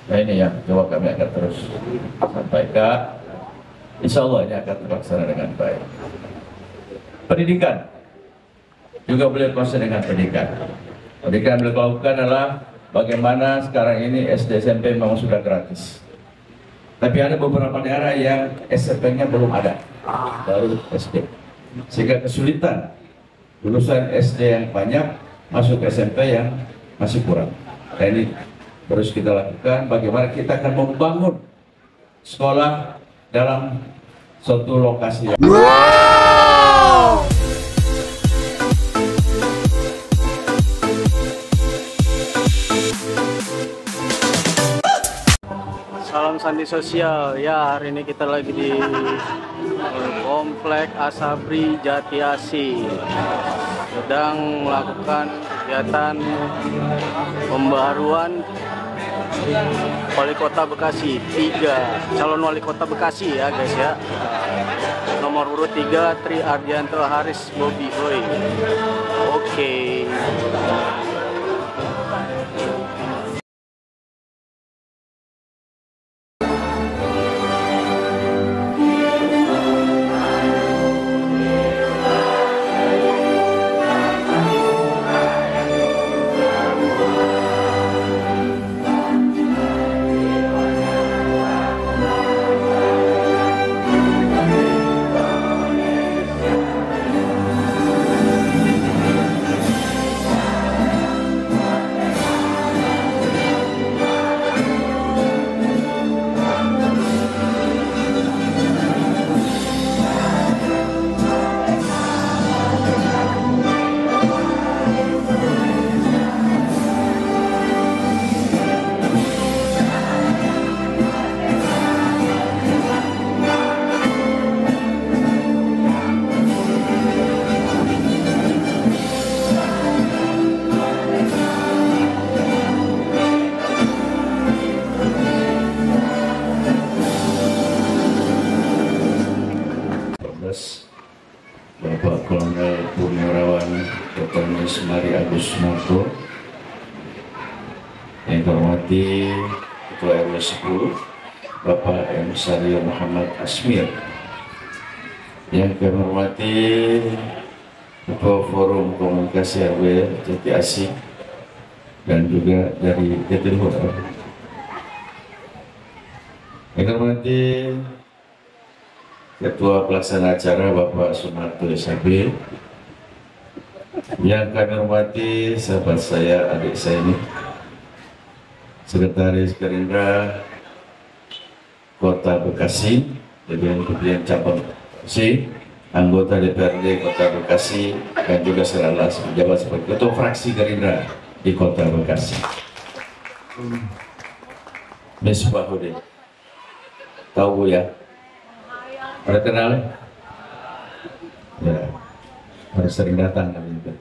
Nah ini yang coba kami akan terus sampaikan. Insya Allah ini akan terlaksana dengan baik. Pendidikan juga boleh kuasa dengan pendidikan. Pendidikan yang beliau lakukan adalah bagaimana sekarang ini SD SMP memang sudah gratis. Tapi ada beberapa daerah yang SMP-nya belum ada, baru SD. Sehingga kesulitan lulusan SD yang banyak masuk SMP yang masih kurang. Nah ini terus kita lakukan bagaimana kita akan membangun sekolah dalam suatu lokasi. Salam sandi sosial. Ya, hari ini kita lagi di Komplek Asabri Jati Asih, sedang melakukan kegiatan pembaharuan Wali Kota Bekasi 3, calon Wali Kota Bekasi ya guys ya. Nomor urut 3 Tri Ardianto Haris Bobi Boy. Oke. Bapak Kolonel Purnawirawan Dr. Ismari Agus Moto, yang hormati Ketua RW 10 Bapak M. Saryo Muhammad Asmir, yang kami hormati Ketua Forum Komunikasi RW Jati Asih dan juga dari Jatiluhur, yang kami hormati Ketua Pelaksana Acara Bapak Sumarto SHB, yang kami hormati sahabat saya, adik saya ini, Sekretaris Gerindra Kota Bekasi, kemudian cabang Bekasi, anggota DPRD Kota Bekasi, dan juga serala menjabat sebagai Ketua Fraksi Gerindra di Kota Bekasi. Misbahudin, tahu Bu ya? Pada kenal? Ya, harus sering datang kami juga.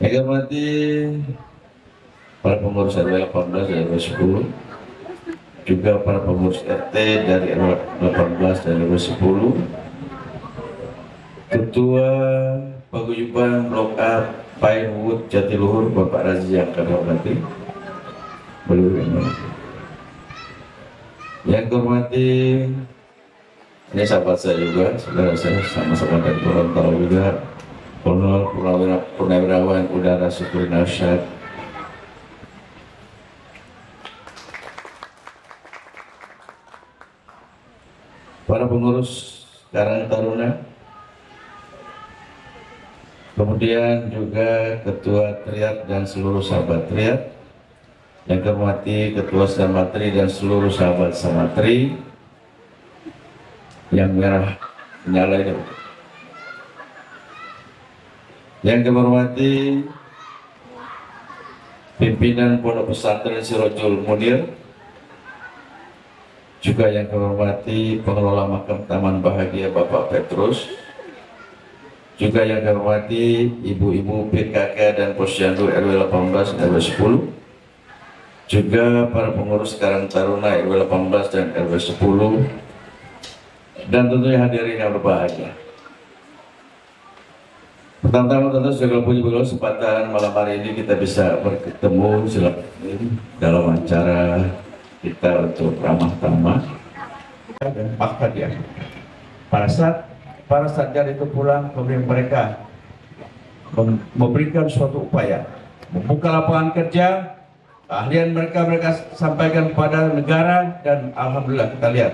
Yang hormati para pengurus RW 18 dan RW 10, juga para pengurus RT dari RW 18 dan RW 10, Ketua Paguyuban Blok A Pinewood Jatiluhur Bapak Razi yang kami hormati. Yang hormati, ini sahabat saya juga, saudara saya sama-sama dari Gorontalo juga, Kolonel Purnawirawan Udara Syukuri Nausyad, para pengurus Karang Taruna, kemudian juga Ketua Triad dan seluruh sahabat Triad, yang kami hormati Ketua Samatri dan seluruh sahabat Samatri yang merah menyala ini, yang kami hormati pimpinan Pondok Pesantren Sirojul Munir, juga yang kami hormati pengelola makam Taman Bahagia Bapak Petrus, juga yang kami hormati ibu-ibu PKK dan Posyandu RW 18 RW 10, juga para pengurus Karang Taruna RW 18 dan RW 10, dan tentunya hadirin yang berbahagia. Pertama-tama tentu segala puji bagi Allah, kesempatan malam hari ini kita bisa bertemu silaturahmi dalam acara kita untuk ramah tamah dan bahkan ya pada saat para sarjana itu pulang, kemudian mereka memberikan suatu upaya membuka lapangan kerja, keahlian mereka sampaikan kepada negara, dan alhamdulillah kita lihat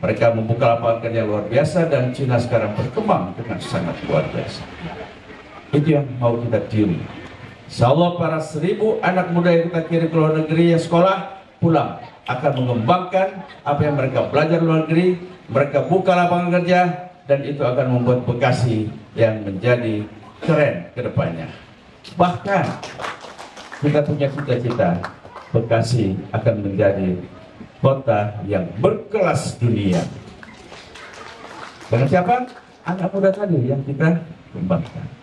mereka membuka lapangan kerja luar biasa dan Cina sekarang berkembang dengan sangat luar biasa. Itu yang mau kita tiru. Insyaallah para 1000 anak muda yang kita kirim ke luar negeri yang sekolah pulang akan mengembangkan apa yang mereka belajar di luar negeri, mereka buka lapangan kerja, dan itu akan membuat Bekasi yang menjadi keren ke depannya. Bahkan kita punya cita-cita Bekasi akan menjadi kota yang berkelas dunia. Dengan siapa? Anak muda tadi yang kita kembangkan.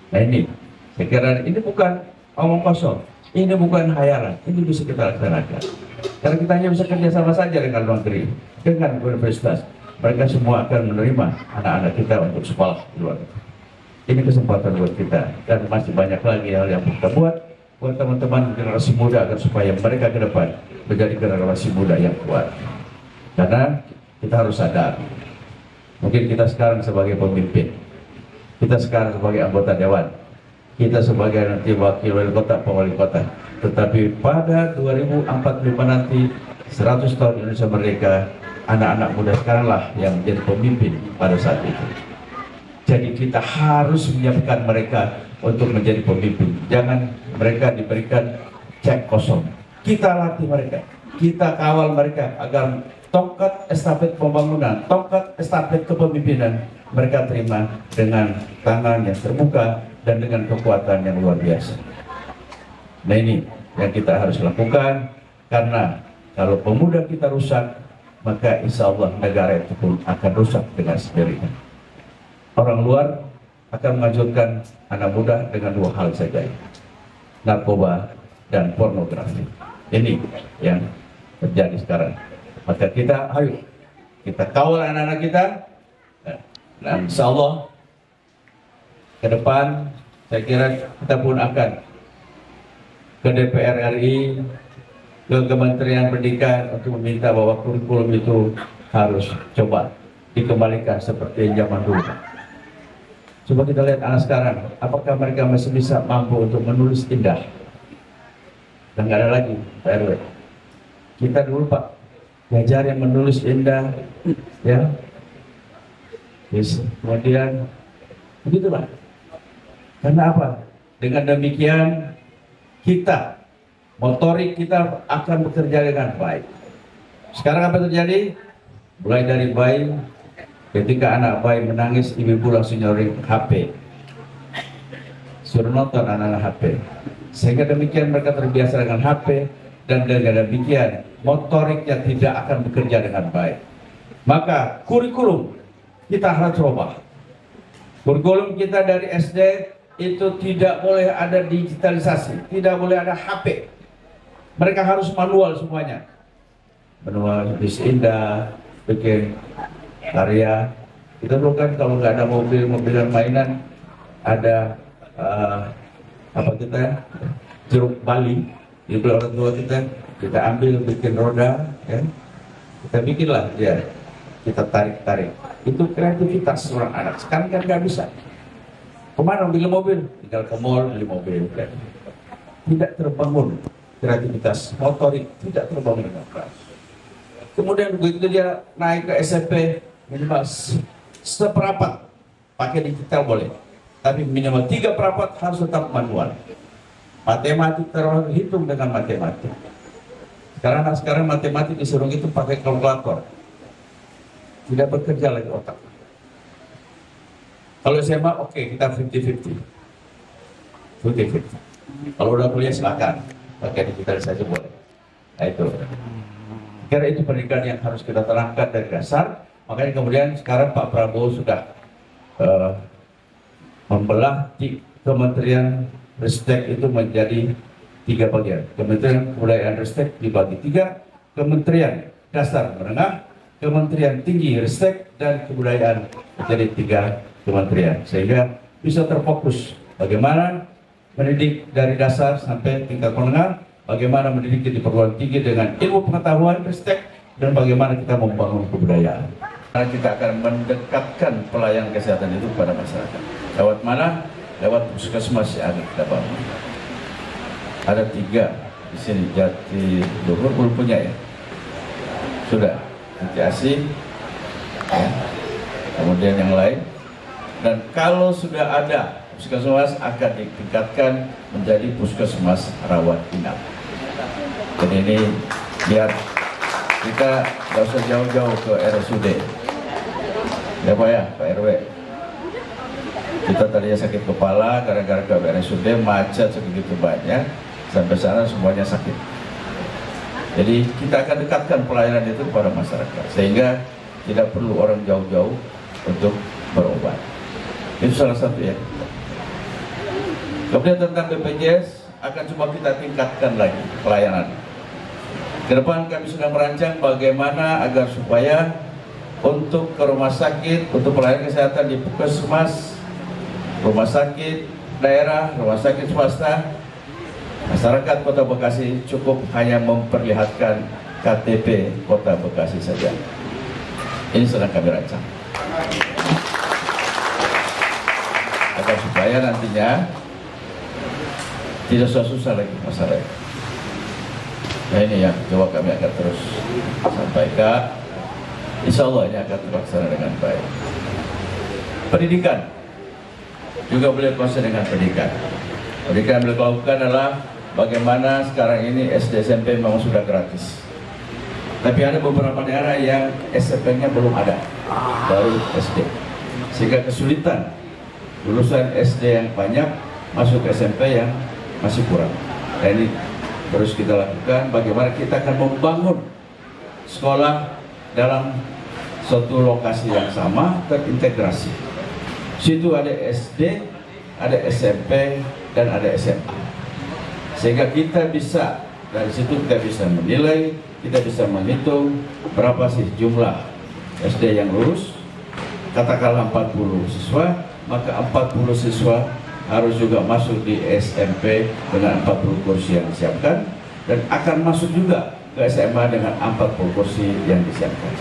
Nah ini, saya kira ini bukan omong kosong, ini bukan hayalan, ini bisa kita laksanakan. Karena kita hanya bisa kerja sama saja dengan luar negeri, dengan universitas. Mereka semua akan menerima anak-anak kita untuk sekolah di luar negeri. Ini kesempatan buat kita, dan masih banyak lagi hal yang kita buat teman-teman generasi muda agar supaya mereka ke depan menjadi generasi muda yang kuat. Karena kita harus sadar, mungkin kita sekarang sebagai pemimpin, kita sekarang sebagai anggota dewan, kita sebagai nanti wakil wali kota, pewali kota, tetapi pada 2045 nanti 100 tahun Indonesia merdeka, anak-anak muda sekaranglah yang menjadi pemimpin pada saat itu. Jadi kita harus menyiapkan mereka untuk menjadi pemimpin. Jangan mereka diberikan cek kosong. Kita latih mereka, kita kawal mereka agar tongkat estafet pembangunan, tongkat estafet kepemimpinan mereka terima dengan tangan yang terbuka dan dengan kekuatan yang luar biasa. Nah ini yang kita harus lakukan, karena kalau pemuda kita rusak, maka insya Allah negara itu pun akan rusak dengan sendirinya. Orang luar akan mengajurkan anak muda dengan 2 hal saja, narkoba dan pornografi. Ini yang terjadi sekarang. Maka kita, ayo kita kawal anak-anak kita, dan insya Allah ke depan saya kira kita pun akan ke DPR RI, ke Kementerian Pendidikan untuk meminta bahwa kurikulum itu harus coba dikembalikan seperti zaman dulu. Coba kita lihat anak sekarang, apakah mereka masih bisa mampu untuk menulis indah? Dan nggak ada lagi, Pak RW. Kita dulu Pak, diajarin menulis indah, ya. Yes. Kemudian begitulah. Karena apa? Dengan demikian kita, motorik kita akan bekerja dengan baik. Sekarang apa terjadi? Mulai dari bayi, ketika anak bayi menangis, ibu langsung nyari HP, suruh nonton anak-anak HP. Sehingga demikian mereka terbiasa dengan HP, dan dengan demikian motoriknya tidak akan bekerja dengan baik. Maka kurikulum kita harus rubah. Kurikulum kita dari SD itu tidak boleh ada digitalisasi, tidak boleh ada HP. Mereka harus manual semuanya. Manual, tulis indah, bikin karya. Kita dulu kan kalau nggak ada mobil-mobilan mainan, ada apa kita, jeruk Bali, itu orang tua kita ambil bikin roda, ya. Kita bikinlah ya. Kita tarik-tarik. Itu kreativitas seorang anak. Sekarang kan nggak bisa. Kemana beli mobil? Tinggal ke mall beli mobil. Kan? Tidak terbangun kreativitas, motorik tidak terbangun dengan keras. Kemudian begitu dia naik ke SMP, minimal seperapat pakai digital boleh, tapi minimal 3/4 harus tetap manual. Matematik terhitung dengan matematik. Sekarang matematik disuruh itu pakai kalkulator. Tidak bekerja lagi otak. Kalau SMA oke, kita 50-50. Kalau udah kuliah silakan pakai digitalisasi boleh. Nah itu. Karena itu pendidikan yang harus kita terangkan dari dasar. Makanya kemudian sekarang Pak Prabowo sudah membelah Kementerian Ristek itu menjadi 3 bagian. Kementerian Kebudayaan Ristek dibagi 3, Kementerian Dasar Menengah, Kementerian Tinggi Ristek, dan Kebudayaan menjadi 3 kementerian. Sehingga bisa terfokus bagaimana mendidik dari dasar sampai tingkat menengah, bagaimana mendidik di perguruan tinggi dengan ilmu pengetahuan, ristek, dan bagaimana kita membangun kebudayaan. Karena kita akan mendekatkan pelayanan kesehatan itu kepada masyarakat. Lewat mana? Lewat puskesmas yang akan kita bangun. Ada 3 di sini, Jati Luhur belum punya ya? Sudah, Jati Asih, ya. Kemudian yang lain. Dan kalau sudah ada, puskesmas akan ditingkatkan menjadi puskesmas rawat inap. Dan ini biar kita nggak usah jauh-jauh ke RSUD. Ya Pak ya, Pak RW. Kita tadinya sakit kepala gara-gara ke RSUD macet sebegitu banyak, sampai sana semuanya sakit. Jadi kita akan dekatkan pelayanan itu kepada masyarakat sehingga tidak perlu orang jauh-jauh untuk berobat. Itu salah satu ya. Kemudian tentang BPJS akan coba kita tingkatkan lagi pelayanan. Ke depan kami sudah merancang bagaimana agar supaya untuk ke rumah sakit, untuk pelayanan kesehatan di puskesmas, rumah sakit daerah, rumah sakit swasta, masyarakat Kota Bekasi cukup hanya memperlihatkan KTP Kota Bekasi saja. Ini sedang kami rancang agar supaya nantinya tidak susah lagi masyarakat. Nah ini yang coba kami akan terus sampaikan. Insya Allah ini akan terlaksana dengan baik. Pendidikan juga boleh konsen dengan pendidikan. Pendidikan yang boleh lakukan adalah bagaimana sekarang ini SD SMP memang sudah gratis. Tapi ada beberapa daerah yang SMP-nya belum ada, baru SD. Sehingga kesulitan lulusan SD yang banyak masuk ke SMP yang masih kurang. Nah ini terus kita lakukan bagaimana kita akan membangun sekolah dalam suatu lokasi yang sama terintegrasi. Situ ada SD, ada SMP, dan ada SMA. Sehingga kita bisa dari situ kita bisa menilai, kita bisa menghitung berapa sih jumlah SD yang lulus. Katakanlah 40 siswa, maka 40 siswa harus juga masuk di SMP dengan 40 kursi yang disiapkan, dan akan masuk juga ke SMA dengan 40 kursi yang disiapkan.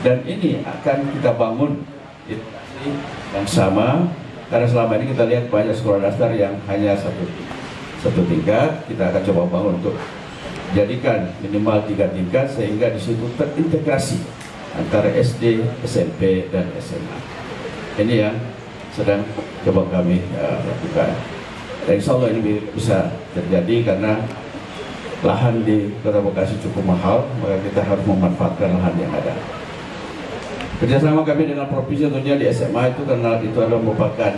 Dan ini akan kita bangun yang sama, karena selama ini kita lihat banyak sekolah dasar yang hanya satu tingkat. Kita akan coba bangun untuk jadikan minimal 3 tingkat sehingga di situ terintegrasi antara SD, SMP, dan SMA. Ini yang sedang coba kami lakukan. Dan insya Allah ini bisa terjadi karena lahan di Kota Bekasi cukup mahal, maka kita harus memanfaatkan lahan yang ada. Kerjasama kami dengan provinsi tentunya di SMA itu, karena itu adalah merupakan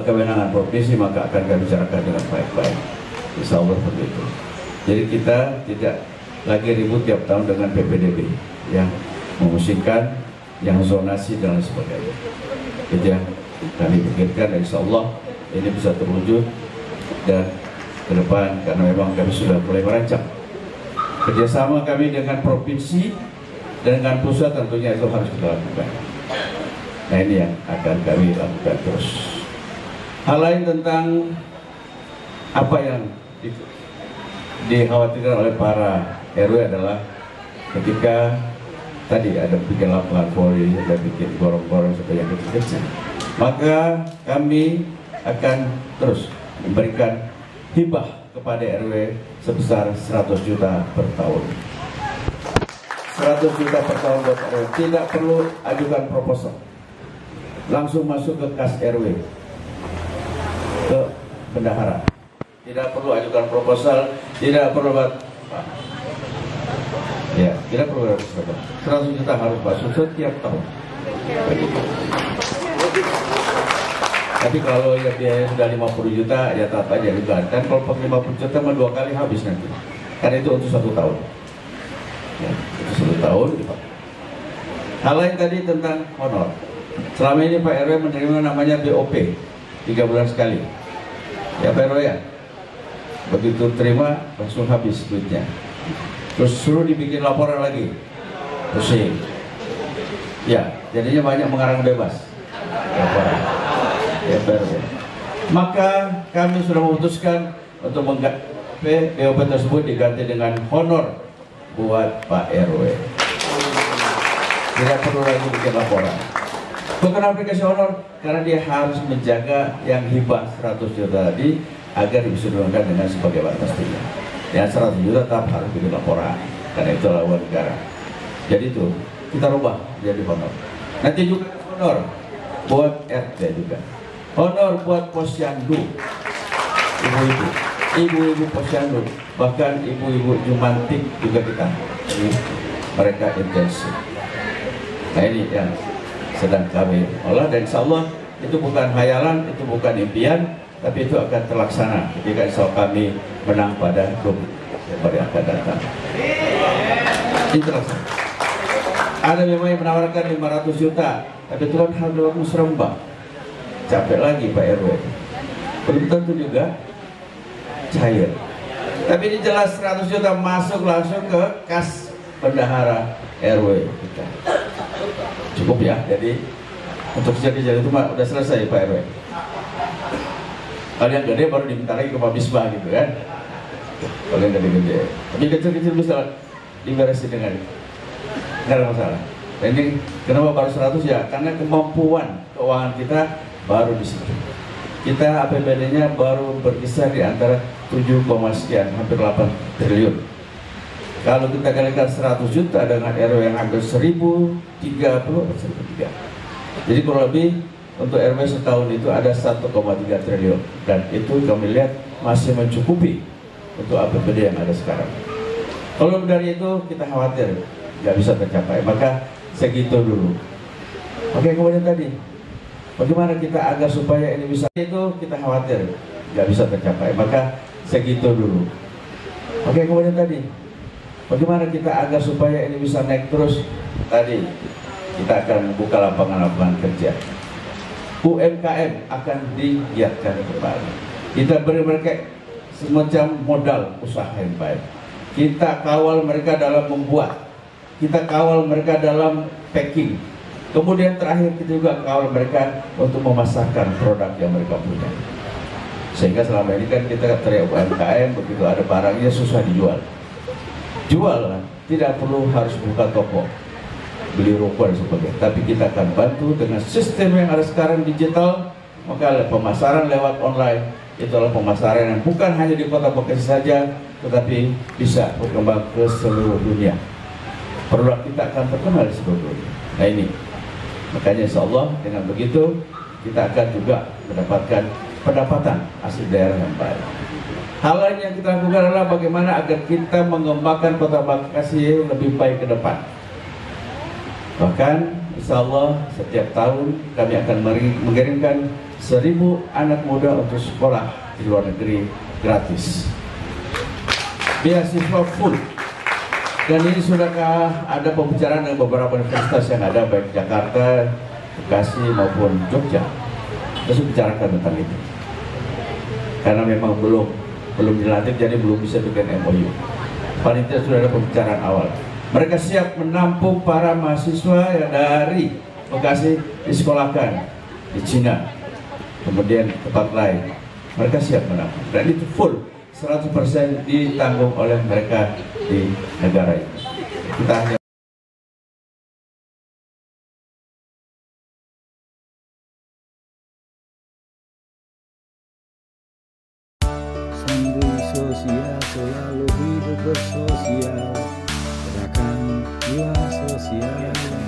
kewenangan provinsi, maka akan kami bicarakan dengan baik-baik. Insya Allah seperti itu. Jadi kita tidak lagi ribut tiap tahun dengan PPDB yang memusingkan, yang zonasi dan lain sebagainya. Itu yang kami pikirkan, dan insya Allah ini bisa terwujud dan ke depan, karena memang kami sudah mulai merancang kerjasama kami dengan provinsi dan dengan pusat, tentunya itu harus kita lakukan. Nah ini yang akan kami lakukan terus. Hal lain tentang apa yang dikhawatirkan oleh para RW adalah ketika tadi ada bikin lapangan voli, ada bikin gorong-gorong supaya yang kecil-kecil, maka kami akan terus memberikan hibah kepada RW sebesar 100 juta per tahun. 100 juta per tahun buat RW, tidak perlu ajukan proposal, langsung masuk ke kas RW, ke bendahara, tidak perlu ajukan proposal, tidak perlu buat ya, tidak perlu 100 juta harus masuk setiap tahun. Tapi kalau ya biaya sudah 50 juta, ya tetap aja juga. Dan kalau pakai 50 juta mah 2 kali habis nanti. Karena itu untuk 1 tahun. Ya, untuk 1 tahun dipakai. Hal lain tadi tentang honor. Selama ini Pak RW menerima namanya BOP 3 bulan sekali. Ya Pak RW ya. Begitu terima langsung habis duitnya. Terus suruh dibikin laporan lagi, pusing. Ya, jadinya banyak mengarang bebas laporan. RW. Maka kami sudah memutuskan untuk mengganti BOP tersebut diganti dengan honor buat Pak RW. Tidak perlu lagi bikin laporan. Kenapa dikasih honor? Karena dia harus menjaga yang hibah 100 juta tadi agar bisa dilakukan dengan sebagai batas tinggi. Yang 100 juta tetap harus bikin laporan, karena itu lawan negara. Jadi itu kita rubah jadi honor. Nanti juga honor buat RT juga. Honor buat posyandu, ibu-ibu posyandu, bahkan ibu-ibu jumantik juga kita. Jadi, mereka intensif. Nah ini yang sedang kami olah, dan insya Allah itu bukan hayalan, itu bukan impian, tapi itu akan terlaksana ketika insya Allah kami menang pada Desember yang akan datang. Ini terlaksana. Ada memang yang menawarkan 500 juta, tapi Tuhan harus Serembang. Capek lagi Pak RW. Belum tentu juga cair. Tapi ini jelas 100 juta masuk langsung ke kas bendahara RW kita. Cukup ya, jadi untuk jadi itu udah selesai Pak RW. Kalau yang gede baru diminta lagi ke Pak Bisma gitu kan. Kalau yang gede-gede, tapi kecil-kecil bisa diberesin dengan nggak ada masalah. Dan ini kenapa baru 100 ya? Karena kemampuan keuangan kita baru di situ. Kita APBD-nya baru berkisar di antara 7, sekian, hampir 8 triliun. Kalau kita kalikan 100 juta dengan RW yang hampir 1030, 1003. Jadi kurang lebih untuk RW setahun itu ada 1,3 triliun. Dan itu kami lihat masih mencukupi untuk APBD yang ada sekarang. Kalau dari itu kita khawatir nggak bisa tercapai, maka segitu dulu. Oke, kemudian tadi bagaimana kita agar supaya ini bisa, itu kita khawatir nggak bisa tercapai, maka segitu dulu. Oke, kemudian tadi bagaimana kita agar supaya ini bisa naik terus, tadi kita akan buka lapangan-lapangan kerja. UMKM akan digiatkan kembali. Kita beri mereka semacam modal usaha yang baik. Kita kawal mereka dalam membuat, kita kawal mereka dalam packing. Kemudian terakhir kita juga kawal mereka untuk memasarkan produk yang mereka punya. Sehingga selama ini kan kita teriak UMKM, begitu ada barangnya susah dijual. Jual, tidak perlu harus buka toko, beli rokok dan sebagainya. Tapi kita akan bantu dengan sistem yang ada sekarang digital. Maka pemasaran lewat online itu adalah pemasaran yang bukan hanya di Kota Bekasi saja, tetapi bisa berkembang ke seluruh dunia. Produk kita akan terkenal di seluruh dunia. Nah ini, makanya insya Allah dengan begitu kita akan juga mendapatkan pendapatan asli daerah yang baik. Hal lain yang kita lakukan adalah bagaimana agar kita mengembangkan Kota Bekasi lebih baik ke depan. Bahkan insya Allah setiap tahun kami akan mengirimkan 1000 anak muda untuk sekolah di luar negeri gratis, beasiswa full. Dan ini sudahkah ada pembicaraan dengan beberapa universitas yang ada baik Jakarta, Bekasi maupun Jogja. Terus bicarakan tentang itu. Karena memang belum dilantik, jadi belum bisa bikin MOU. Paling tidak sudah ada pembicaraan awal. Mereka siap menampung para mahasiswa yang dari Bekasi disekolahkan di Cina, kemudian tempat lain. Mereka siap menampung. Dan itu full 100% ditanggung oleh mereka di negara ini. Kita hanya sambung sosial, selalu hidup bersosial, gerakan jiwa sosial.